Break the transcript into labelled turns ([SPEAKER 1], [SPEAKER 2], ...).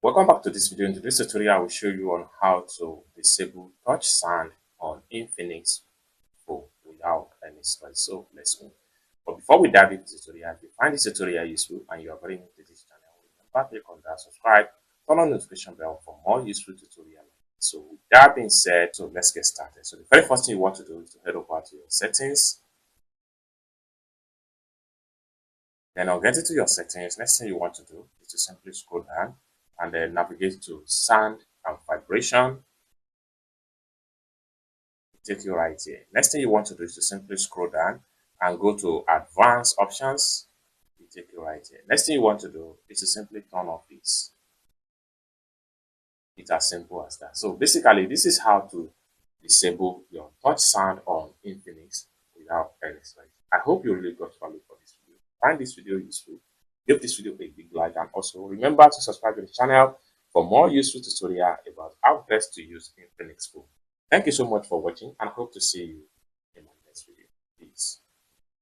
[SPEAKER 1] Welcome back to this video. In this tutorial, I will show you on how to disable touch sound on Infinix phone without any stress. So let's move. But before we dive into the tutorial, if you find this tutorial useful and you are very new to this channel, remember to click on that subscribe, turn on the notification bell for more useful tutorials. So with that being said, so let's get started. So the very first thing you want to do is to head over to your settings. Then I'll get into your settings. Next thing you want to do is to simply scroll down and then navigate to sound and vibration. Take you right here. Next thing you want to do is to simply scroll down and go to advanced options. Take you right here. Next thing you want to do is to simply turn off this. It's as simple as that. So basically, this is how to disable your touch sound on Infinix without any stress. I hope you really got value for this video. Find this video useful. Give this video a big like, and also remember to subscribe to the channel for more useful tutorial about how best to use Infinix phone. Thank you so much for watching and hope to see you in my next video. Peace.